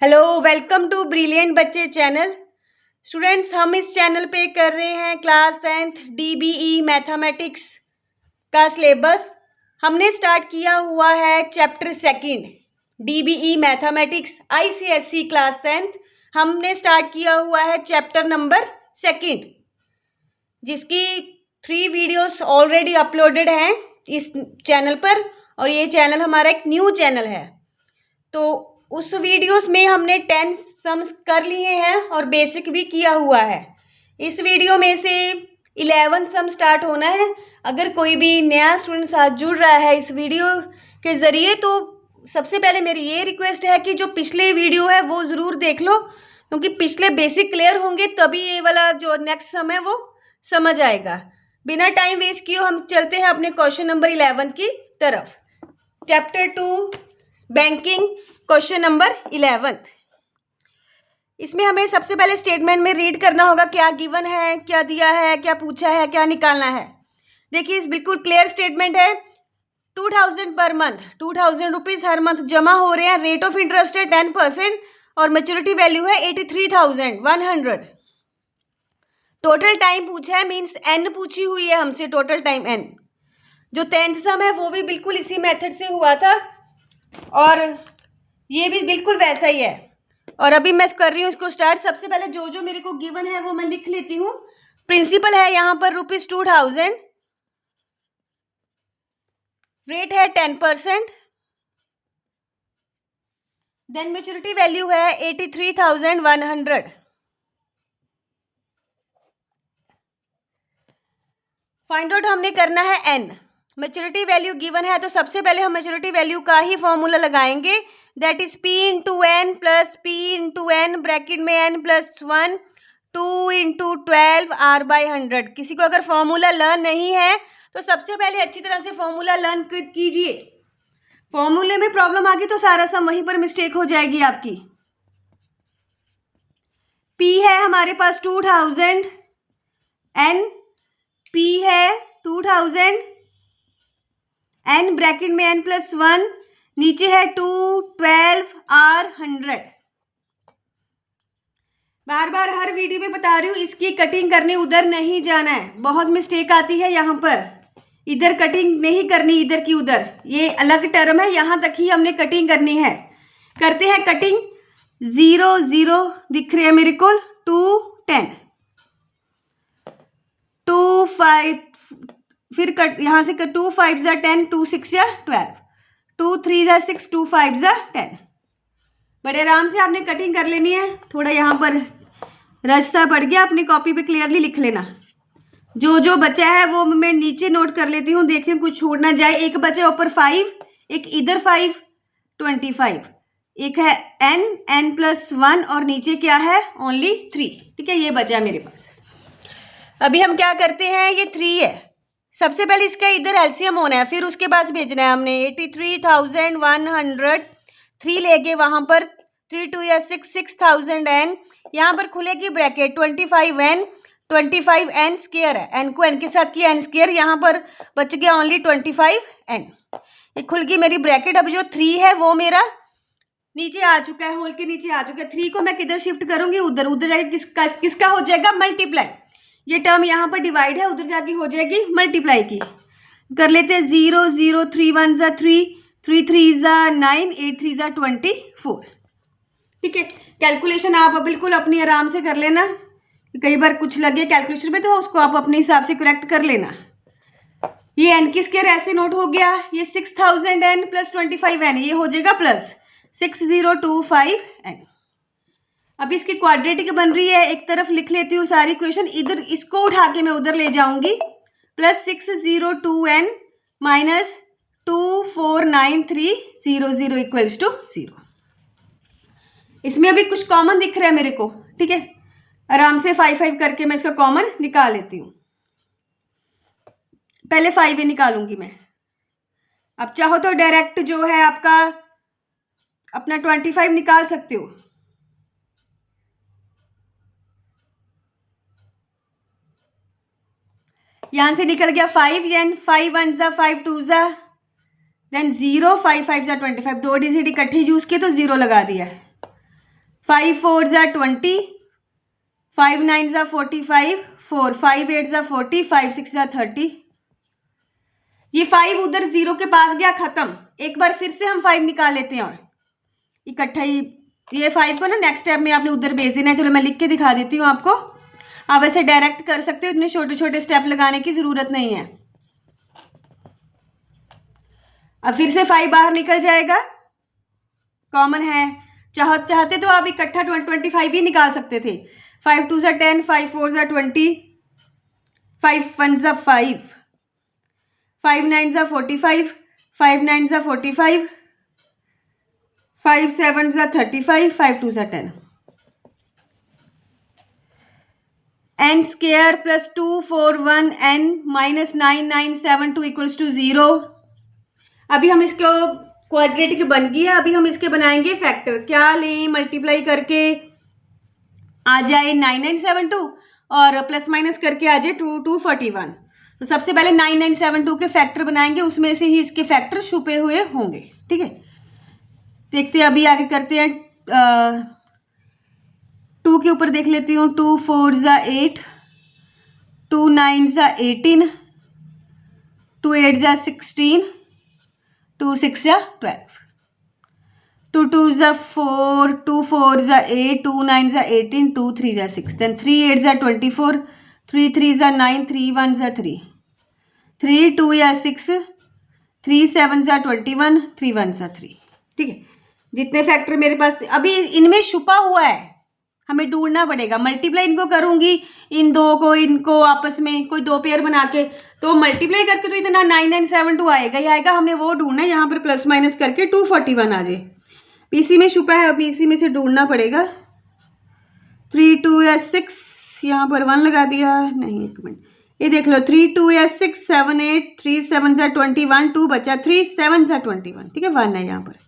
Hello, welcome to brilliant बच्चे channel. Students, हम इस चैनल पे कर रहे हैं क्लास 10th DBE मैथमेटिक्स का सिलेबस। हमने स्टार्ट किया हुआ है chapter second DBE mathematics ICSE class 10th। हमने स्टार्ट किया हुआ है चैप्टर नंबर सेकंड, जिसकी 3 वीडियोस ऑलरेडी अपलोडेड हैं इस चैनल पर, और ये चैनल हमारा एक न्यू चैनल है। तो उस वीडियोस में हमने 10 सम्स कर लिए हैं और बेसिक भी किया हुआ है। इस वीडियो में से 11 सम स्टार्ट होना है। अगर कोई भी नया स्टूडेंट साथ जुड़ रहा है इस वीडियो के ज़रिए, तो सबसे पहले मेरी ये रिक्वेस्ट है कि जो पिछले वीडियो है वो ज़रूर देख लो, क्योंकि पिछले बेसिक क्लियर होंगे तभी ये वाला जो नेक्स्ट सम है वो समझ आएगा। बिना टाइम वेस्ट किए हम चलते हैं अपने क्वेश्चन नंबर 11 की तरफ। Chapter 2 banking, question number 11। इसमें हमें सबसे पहले स्टेटमेंट में रीड करना होगा क्या गिवन है, क्या दिया है, क्या पूछा है, क्या निकालना है। देखिए, इस बिल्कुल क्लियर स्टेटमेंट है। 2000 पर मंथ, 2000 रुपीज़ हर मंथ जमा हो रहे हैं। रेट ऑफ इंटरेस्ट है 10% और मैच्योरिटी वैल्यू है 83,100। टोटल टाइम पूछा है, मीन्स एन पूछी हुई है हमसे, टोटल टाइम एन। जो 10th सम है वो भी बिल्कुल इसी मेथड से हुआ था और ये भी बिल्कुल वैसा ही है। और अभी मैं कर रही हूँ इसको स्टार्ट। सबसे पहले जो जो मेरे को गिवन है वो मैं लिख लेती हूँ। प्रिंसिपल है यहाँ पर ₹2000, रेट है 10%, देन मैच्योरिटी वैल्यू है 83,100। फाइंड आउट हमने करना है एन। मैच्योरिटी वैल्यू गिवन है तो सबसे पहले हम मैच्योरिटी वैल्यू का ही फॉर्मूला लगाएंगे, that is P into n plus P into n, bracket में n प्लस 1, 2 इंटू 12 R/100। किसी को अगर फॉर्मूला लर्न नहीं है तो सबसे पहले अच्छी तरह से फॉर्मूला लर्न कीजिए। फॉर्मूले में प्रॉब्लम आ गई तो सारा सम वहीं पर मिस्टेक हो जाएगी आपकी। P है हमारे पास 2000, n P है 2000, n ब्रैकेट में n प्लस 1, नीचे है 2, 12 R/100। बार बार हर वीडियो में बता रही हूँ, इसकी कटिंग करने उधर नहीं जाना है। बहुत मिस्टेक आती है यहाँ पर। इधर कटिंग नहीं करनी, इधर की उधर, ये अलग टर्म है। यहाँ तक ही हमने कटिंग करनी है। करते हैं कटिंग। 0 0 दिख रहे हैं मेरे को, 2 10, 2 5, फिर कट यहाँ से 2 5 जा 10, 2 6 जा 12, 2 3 जा 6, 2 5 जा 10। बड़े आराम से आपने कटिंग कर लेनी है। थोड़ा यहाँ पर रास्ता बढ़ गया, अपनी कॉपी पे क्लियरली लिख लेना। जो जो बचा है वो मैं नीचे नोट कर लेती हूँ, देखिए कुछ छूट ना जाए। एक बचा ऊपर 5, एक इधर 5, 25, एक है n प्लस 1 और नीचे क्या है ओनली 3। ठीक है, ये बचा मेरे पास। अभी हम क्या करते हैं, ये 3 है। सबसे पहले इसका इधर एलसीएम होना है, फिर उसके पास भेजना है हमने 83,100। 3 लेके वहाँ पर 3 2 या 6, 6000n। यहाँ पर खुलेगी ब्रैकेट 25n, 25n स्क्वायर है। n को n के साथ किया n स्क्वायर, यहाँ पर बच गया ओनली 25n। ये खुल गई मेरी ब्रैकेट। अब जो 3 है वो मेरा नीचे आ चुका है, होल के नीचे आ चुका है। 3 को मैं किधर शिफ्ट करूंगी, उधर। उधर जाके किसका हो जाएगा, मल्टीप्लाई। ये टर्म यहाँ पर डिवाइड है, उधर जाके हो जाएगी मल्टीप्लाई की। कर लेते हैं 0 0, 3 1 जा 3, 3 3 जा 9, 8 3 जा 24। ठीक है, कैलकुलेशन आप बिल्कुल अपनी आराम से कर लेना। कई बार कुछ लगे कैलकुलेशन में तो उसको आप अपने हिसाब से करेक्ट कर लेना। ये एन की स्क्वायर ऐसे नोट हो गया। ये 6000n प्लस 25n, ये हो जाएगा प्लस 6025n। अब इसकी क्वाड्रेटिक बन रही है, एक तरफ लिख लेती हूँ सारी इक्वेशन। इधर इसको उठा के मैं उधर ले जाऊंगी। Plus 602n minus 249300 equals to 0। इसमें अभी कुछ कॉमन दिख रहा है मेरे को। ठीक है, आराम से 5 5 करके मैं इसका कॉमन निकाल लेती हूँ। पहले 5 ही निकालूंगी मैं। अब चाहो तो डायरेक्ट जो है आपका अपना 25 निकाल सकते हो। यहाँ से निकल गया 5n, 5 1 जा 5 2 जा, देन 0, 5 5 जा 25। 2 डिजिट इकट्ठी यूज किए तो 0 लगा दिया। 5 4 ज़ा 20, 5 9 ज़ा 45, 4 5 8 ज़ा 40, 5 6 ज़ा 30। ये 5 उधर 0 के पास गया, खत्म। एक बार फिर से हम 5 निकाल लेते हैं और इकट्ठा ही ये 5 को ना नेक्स्ट स्टेप में आपने उधर भेज देना है। चलो मैं लिख के दिखा देती हूँ आपको। आप ऐसे डायरेक्ट कर सकते हो, इतने छोटे छोटे स्टेप लगाने की जरूरत नहीं है। अब फिर से 5 बाहर निकल जाएगा, कॉमन है। चाहते तो आप इकट्ठा 25 ही निकाल सकते थे। 5 2 ज़ा 10, 5 4 ज़ा 20, 5 1 ज़ा 5, 5 9 ज़ा 45, 5 9 ज़ा 45, 5 7 ज़ा 35, 5 2 ज़ा 10। n square plus 2 4 1 n minus 9 9 7 2 equals to 0। अभी हम इसको क्वाड्रेटिक बन गई है, अभी हम इसके बनाएंगे फैक्टर। क्या लें? मल्टीप्लाई करके आ जाए 9972 और प्लस माइनस करके आ जाए 2241। तो सबसे पहले 9972 के फैक्टर बनाएंगे, उसमें से ही इसके फैक्टर छुपे हुए होंगे। ठीक है, देखते हैं, अभी आगे करते हैं। 2 के ऊपर देख लेती हूँ। 2 4 ज़ा 8, 2 9 ज़ा 18, 2 8 ज़ा 16, 2 6 ज़ा 12, 2 2 ज़ा 4, 2 4 ज़ा 8, 2 9 ज़ा 18, 2 3 ज़ा 6, then 3 8 ज़ा 24, 3 3 ज़ा 9, 3 1 ज़ा 3, 3 2 या 6, 3 7 ज़ा 21, 3 1 ज़ा 3। ठीक है, जितने फैक्टर मेरे पास अभी इनमें छुपा हुआ है, हमें ढूंढना पड़ेगा। मल्टीप्लाई इनको करूंगी, इन दो को इनको आपस में कोई दो पेयर बना के, तो मल्टीप्लाई करके तो इतना 9972 आएगा ही आएगा। हमने वो ढूंढना है, यहाँ पर प्लस माइनस करके 241 आ जाए। पीसी में छुपा है, अभी इसी में से ढूंढना पड़ेगा। 3 2 या 6, यहाँ पर 1 लगा दिया, नहीं एक मिनट, ये देख लो। 3 2 या 6 7 8, 3 7 ज़ा 21, 2 बचा, 3 7 ज़ा 21। ठीक है, 1 है यहाँ पर।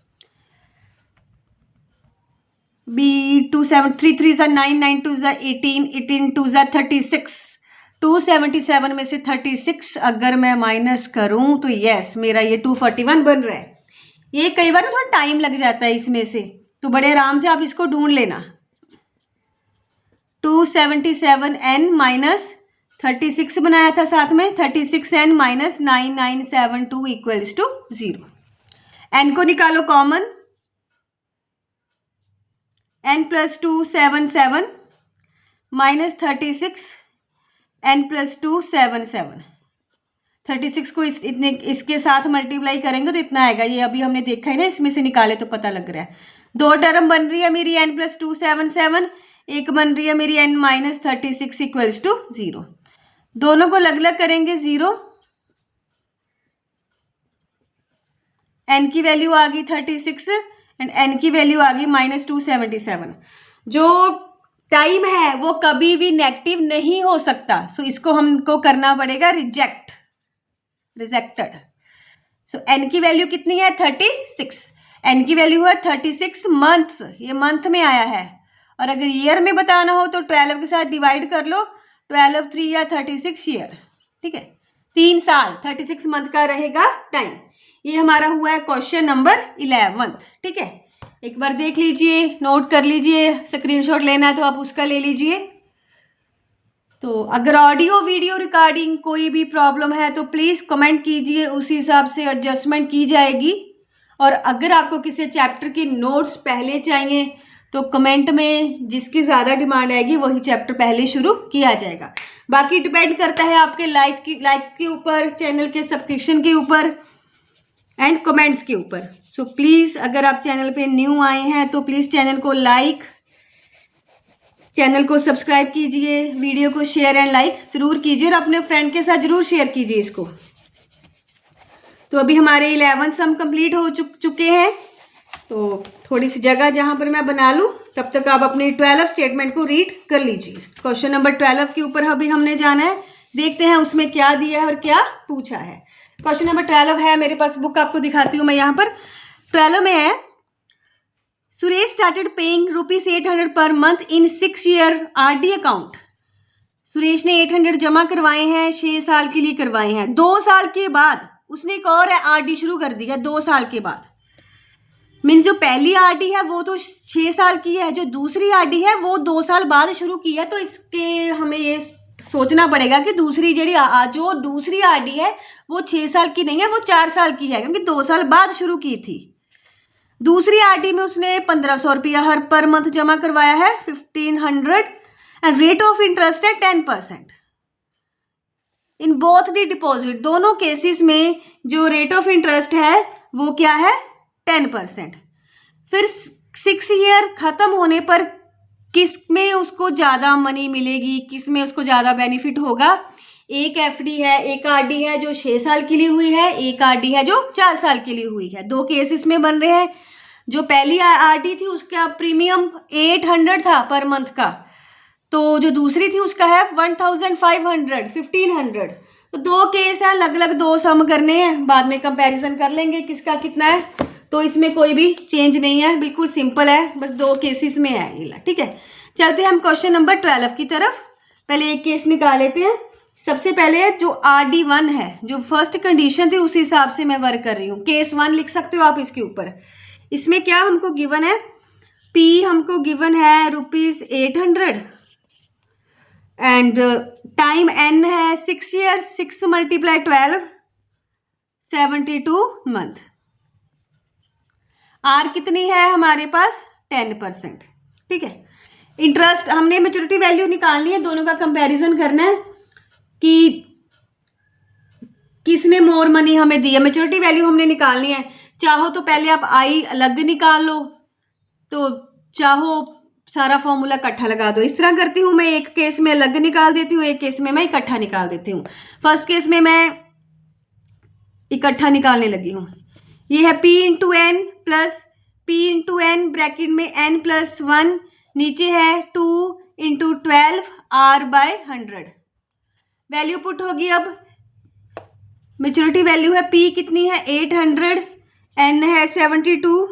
बी 2 7 3 3 ज़ा 9, 9 2 ज़ा 18, 18 2 ज़ा 36, 277 में से 36 अगर मैं माइनस करूं तो यस मेरा ये 241 बन रहा है। ये कई बार थोड़ा टाइम लग जाता है इसमें से, तो बड़े आराम से आप इसको ढूंढ लेना। 277n माइनस 36 बनाया था साथ में, 36n minus 9972 equals to 0। n को निकालो common, n plus 2 7 7 minus 36 n plus 2 7 7। 36 को इतने इसके साथ मल्टीप्लाई करेंगे तो इतना आएगा। ये अभी हमने देखा है ना, इसमें से निकाले तो पता लग रहा है। दो टर्म बन रही है मेरी n प्लस 2 7 7, एक बन रही है मेरी n माइनस 36 इक्वल्स टू 0। दोनों को अलग अलग करेंगे 0, n की वैल्यू आ गई 36 एंड n की वैल्यू आ गई माइनस 277। जो टाइम है वो कभी भी नेगेटिव नहीं हो सकता, सो इसको हमको करना पड़ेगा रिजेक्टेड। सो n की वैल्यू कितनी है? 36। n की वैल्यू है 36 मंथ्स, ये मंथ में आया है। और अगर ईयर में बताना हो तो 12 के साथ डिवाइड कर लो, 12 3 या 36 ईयर। ठीक है, 3 साल 36 मंथ का रहेगा टाइम। ये हमारा हुआ है क्वेश्चन नंबर 11। ठीक है, एक बार देख लीजिए, नोट कर लीजिए, स्क्रीनशॉट लेना है तो आप उसका ले लीजिए। तो अगर ऑडियो वीडियो रिकॉर्डिंग कोई भी प्रॉब्लम है तो प्लीज़ कमेंट कीजिए, उसी हिसाब से एडजस्टमेंट की जाएगी। और अगर आपको किसी चैप्टर की नोट्स पहले चाहिए तो कमेंट में जिसकी ज़्यादा डिमांड आएगी वही चैप्टर पहले शुरू किया जाएगा। बाकी डिपेंड करता है आपके लाइक के ऊपर, चैनल के सब्सक्रिप्शन के ऊपर एंड कमेंट्स के ऊपर। सो प्लीज़ अगर आप चैनल पे न्यू आए हैं तो प्लीज़ चैनल को लाइक, चैनल को सब्सक्राइब कीजिए, वीडियो को शेयर एंड लाइक ज़रूर कीजिए और अपने फ्रेंड के साथ ज़रूर शेयर कीजिए इसको। तो अभी हमारे 11 सम कंप्लीट हो चुके हैं। तो थोड़ी सी जगह जहाँ पर मैं बना लूँ तब तक आप अपनी 12 स्टेटमेंट को रीड कर लीजिए। क्वेश्चन नंबर 12 के ऊपर अभी हमने जाना है, देखते हैं उसमें क्या दिया है और क्या पूछा है। क्वेश्चन नंबर 12 है, मेरे पास बुक आपको दिखाती हूँ मैं यहाँ पर। 12 में है, Suresh started paying ₹800 per month in 6 year RD account. Suresh ने 800 जमा करवाए हैं, 6 साल के लिए करवाए हैं। 2 साल के बाद उसने एक और RD शुरू कर दिया, 2 साल के बाद। मीन्स जो पहली आरडी है वो तो 6 साल की है, जो दूसरी आरडी है वो 2 साल बाद शुरू की है। तो इसके हमें ये सोचना पड़ेगा कि जो दूसरी आरडी है वो 6 साल की नहीं है, वो 4 साल की है, क्योंकि 2 साल बाद शुरू की थी। दूसरी आरडी में उसने 1500 रुपया हर पर मंथ जमा करवाया है, 1500, एंड रेट ऑफ इंटरेस्ट है 10%। इन बोथ द डिपॉजिट, दोनों केसेस में जो रेट ऑफ इंटरेस्ट है वो क्या है, 10%। फिर 6 ईयर खत्म होने पर किस में उसको ज़्यादा मनी मिलेगी, किस में उसको ज़्यादा बेनिफिट होगा। एक एफडी है, एक आरडी है जो 6 साल के लिए हुई है, एक आरडी है जो 4 साल के लिए हुई है। दो केसेस में बन रहे हैं। जो पहली आरडी थी उसका प्रीमियम 800 था पर मंथ का, तो जो दूसरी थी उसका है 1500। तो दो केस है, अलग अलग दो सम करने हैं, बाद में कंपैरिजन कर लेंगे किसका कितना है। तो इसमें कोई भी चेंज नहीं है, बिल्कुल सिंपल है, बस दो केसेस में है ये। ठीक है, चलते हैं हम क्वेश्चन नंबर 12 की तरफ। पहले एक केस निकाल लेते हैं। सबसे पहले जो RD1 है, जो फर्स्ट कंडीशन थी उस हिसाब से मैं वर्क कर रही हूँ। केस 1 लिख सकते हो आप इसके ऊपर। इसमें क्या हमको गिवन है, P हमको गिवन है ₹800 एंड टाइम N है 6 ईयर, 6 × 12 72 मंथ। R कितनी है हमारे पास, 10%। ठीक है, इंटरेस्ट हमने मैच्योरिटी वैल्यू निकालनी है, दोनों का कंपैरिजन करना है कि किसने मोर मनी हमें दी है। मैच्योरिटी वैल्यू हमने निकालनी है। चाहो तो पहले आप I अलग निकाल लो, तो चाहो सारा फॉर्मूला इकट्ठा लगा दो। इस तरह करती हूँ मैं, एक केस में अलग निकाल देती हूँ, एक केस में मैं इकट्ठा निकाल देती हूँ। फर्स्ट केस में मैं इकट्ठा निकालने लगी हूँ। ये है P × N plus P × N bracket में N+1, नीचे है 2 × 12 R/100। वैल्यू पुट होगी। अब मैच्योरिटी वैल्यू है P कितनी है, 800, N है 72,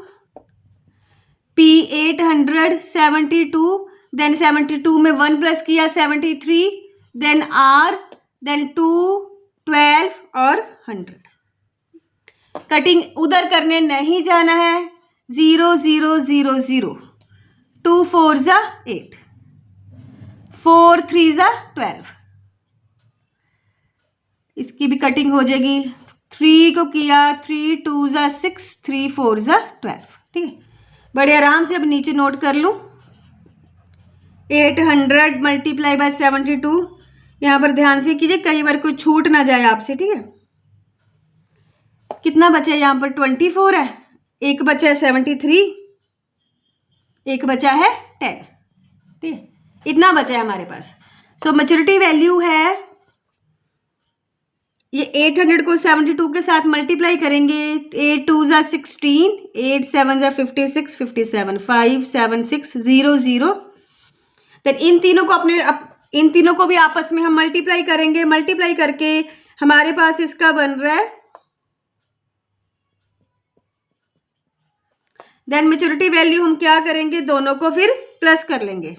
P 800 72, देन 72 में 1 प्लस किया 73, देन R, देन 2, 12 और 100। कटिंग उधर करने नहीं जाना है। 0 0 0 0, 2 4 = 8, 4 3 = 12। इसकी भी कटिंग हो जाएगी। 3 को किया, 3 2 = 6, 3 4 = 12। ठीक है, बड़े आराम से अब नीचे नोट कर लूँ। 800 × 72, यहाँ पर ध्यान से कीजिए, कई बार कोई छूट ना जाए आपसे। ठीक है, कितना बचा है यहाँ पर, 24 है, एक बचा है 73, एक बचा है 10। ठीक है, इतना बचा है हमारे पास। सो मैच्योरिटी वैल्यू है, ये 800 को 72 के साथ मल्टीप्लाई करेंगे। 8 2 = 16, 8 7 = 56, 57, 5 7 6 0 0। फिर इन तीनों को भी आपस में हम मल्टीप्लाई करेंगे। मल्टीप्लाई करके हमारे पास इसका बन रहा है, देन मैच्योरिटी वैल्यू हम क्या करेंगे, दोनों को फिर प्लस कर लेंगे।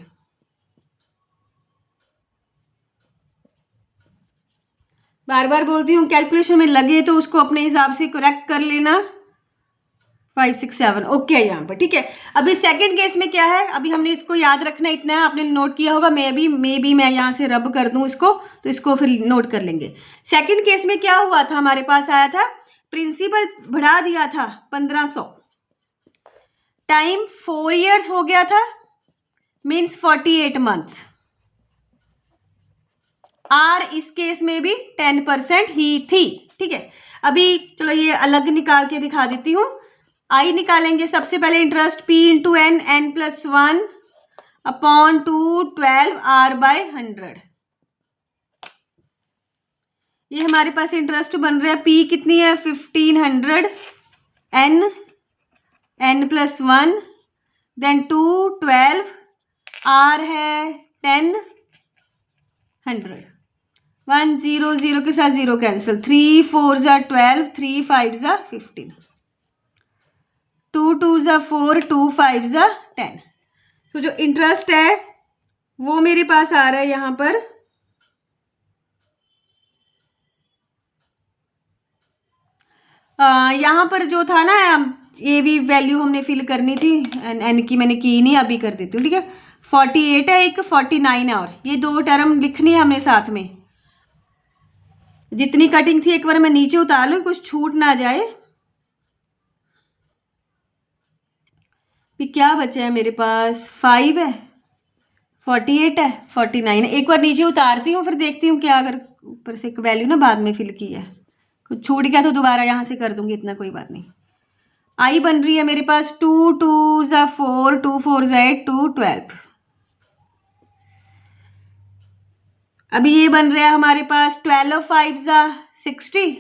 बार बार बोलती हूँ, कैलकुलेशन में लगे तो उसको अपने हिसाब से करेक्ट कर लेना। 5 6 7 ओके है यहाँ पर। ठीक है, अभी सेकंड केस में क्या है, अभी हमने इसको याद रखना इतना है, आपने नोट किया होगा। मैं यहाँ से रब कर दूँ इसको, तो इसको फिर नोट कर लेंगे। सेकंड केस में क्या हुआ था, हमारे पास आया था प्रिंसिपल बढ़ा दिया था 1500, टाइम 4 ईयर्स हो गया था, मीन्स 48 मंथ्स। R इस केस में भी 10% ही थी। ठीक है, अभी चलो ये अलग निकाल के दिखा देती हूँ। I निकालेंगे सबसे पहले, interest P × N, N+1 / 2 12 R/100। ये हमारे पास इंटरेस्ट बन रहा है। P कितनी है, 1500, N+1, देन 2 12, R है 10 100। 1 0 0 के साथ 0 कैंसिल, 3 4 = 12, 3 5 = 15, 2 2 = 4, 2 5 = 10। तो जो इंटरेस्ट है वो मेरे पास आ रहा है यहाँ पर यहाँ पर जो था ना ये भी वैल्यू हमने फिल करनी थी, एन की मैंने की नहीं, अभी कर देती हूँ। ठीक है, 48 है, एक 49 है, और ये दो टर्म लिखनी है हमने साथ में। जितनी कटिंग थी एक बार मैं नीचे उतार लूँ, कुछ छूट ना जाए। भी क्या बचा है मेरे पास, 5 है, 48 है, 49 है। एक बार नीचे उतारती हूँ, फिर देखती हूँ क्या, अगर ऊपर से एक वैल्यू ना बाद में फिल की है, कुछ छूट गया तो दोबारा यहाँ से कर दूंगी, इतना कोई बात नहीं। आई बन रही है मेरे पास 2 2 ज़ा 4, 2 4 ज़ा 8, 2 12। अभी ये बन रहा है हमारे पास 12 5 ज़ा 60,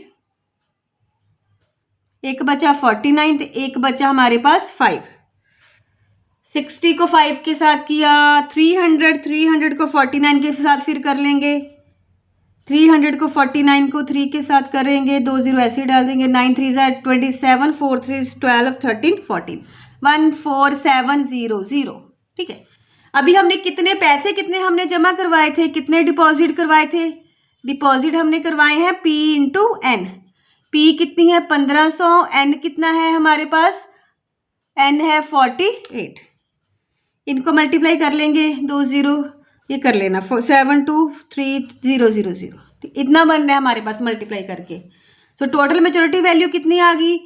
एक बचा 49, एक बचा हमारे पास 5। 60 को 5 के साथ किया, 300 को 49 के साथ फिर कर लेंगे, 300 को 49 को 3 के साथ करेंगे, 2 0 ऐसे डाल देंगे, 9 3 ज़ा 27, 4 3 12, 13 14, 14700। ठीक है, अभी हमने कितने हमने जमा करवाए थे, कितने डिपॉजिट करवाए थे? डिपॉजिट हमने करवाए हैं P इंटू एन। P कितनी है 1500, एन कितना है हमारे पास, एन है 48। इनको मल्टीप्लाई कर लेंगे, 2 0 ये कर लेना, 723000, इतना बन रहा है हमारे पास मल्टीप्लाई करके। सो टोटल मेच्योरिटी वैल्यू कितनी आ गई,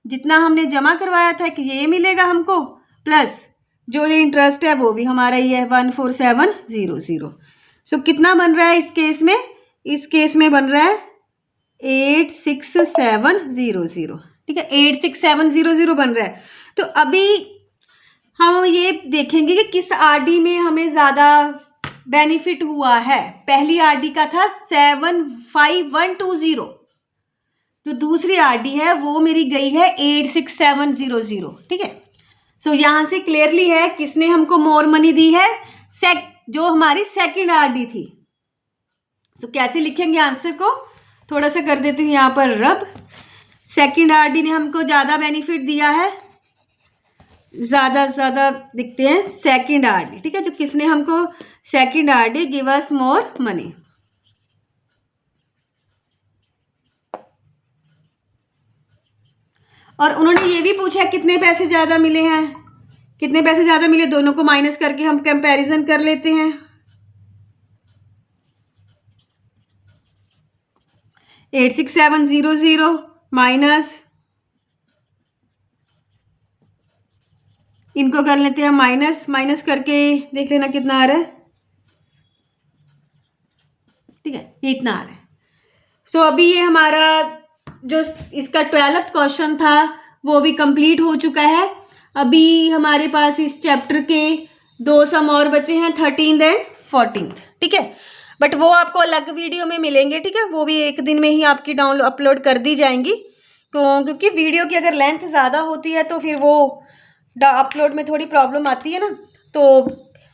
जितना हमने जमा करवाया था कि ये मिलेगा हमको, प्लस जो ये इंटरेस्ट है वो भी हमारा ही है 14700। सो कितना बन रहा है इस केस में? इस केस में बन रहा है 86700। ठीक है, 86700 बन रहा है। तो अभी हम ये देखेंगे कि किस आरडी में हमें ज़्यादा बेनिफिट हुआ है। पहली आरडी का था 75120, जो दूसरी आरडी है वो मेरी गई है 86700। ठीक है, सो यहाँ से क्लियरली है किसने हमको मोर मनी दी है, जो हमारी सेकंड आरडी थी। सो कैसे लिखेंगे आंसर को, थोड़ा सा कर देती हूँ यहाँ पर रब। सेकंड आरडी ने हमको ज़्यादा बेनिफिट दिया है, ज़्यादा लिखते हैं सेकंड आरडी। ठीक है, जो किसने हमको second RD give us more money. और उन्होंने ये भी पूछा कितने पैसे ज़्यादा मिले हैं, कितने पैसे ज़्यादा मिले, दोनों को माइनस करके हम कंपैरिजन कर लेते हैं। 86700 माइनस, इनको कर लेते हैं माइनस करके देख लेना कितना आ रहा है। ठीक है, ये इतना आ रहा है। सो अभी ये हमारा जो इसका 12th क्वेश्चन था वो भी कंप्लीट हो चुका है। अभी हमारे पास इस चैप्टर के 2 सम और बचे हैं, 13th एंड 14th। ठीक है, बट वो आपको अलग वीडियो में मिलेंगे। ठीक है, वो भी एक दिन में ही आपकी डाउनलोड अपलोड कर दी जाएंगी, क्योंकि वीडियो की अगर लेंथ ज़्यादा होती है तो फिर वो अपलोड में थोड़ी प्रॉब्लम आती है ना। तो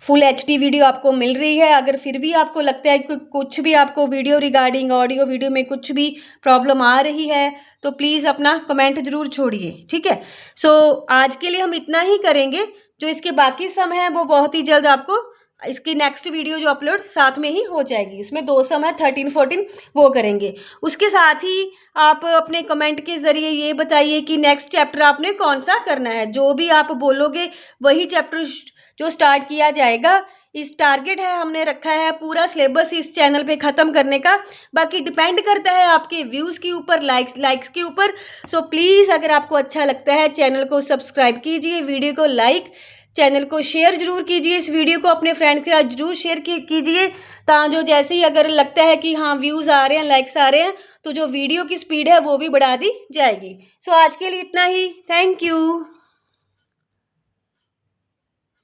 फुल HD वीडियो आपको मिल रही है। अगर फिर भी आपको लगता है कि कुछ भी आपको वीडियो रिगार्डिंग ऑडियो वीडियो में कुछ भी प्रॉब्लम आ रही है तो प्लीज़ अपना कमेंट ज़रूर छोड़िए। ठीक है, सो आज के लिए हम इतना ही करेंगे। जो इसके बाकी सम है वो बहुत ही जल्द आपको इसकी नेक्स्ट वीडियो जो अपलोड साथ में ही हो जाएगी। इसमें 2 सम है 13 14, वो करेंगे। उसके साथ ही आप अपने कमेंट के ज़रिए ये बताइए कि नेक्स्ट चैप्टर आपने कौन सा करना है। जो भी आप बोलोगे वही चैप्टर जो स्टार्ट किया जाएगा। इस टारगेट है हमने रखा है पूरा सिलेबस इस चैनल पे ख़त्म करने का। बाकी डिपेंड करता है आपके व्यूज़ के ऊपर, लाइक्स के ऊपर। सो प्लीज़ अगर आपको अच्छा लगता है चैनल को सब्सक्राइब कीजिए, वीडियो को लाइक, चैनल को शेयर जरूर कीजिए। इस वीडियो को अपने फ्रेंड के साथ जरूर शेयर कीजिए, जो जैसे ही अगर लगता है कि हाँ व्यूज़ आ रहे हैं, लाइक्स आ रहे हैं, तो जो वीडियो की स्पीड है वो भी बढ़ा दी जाएगी। सो आज के लिए इतना ही। Thank you.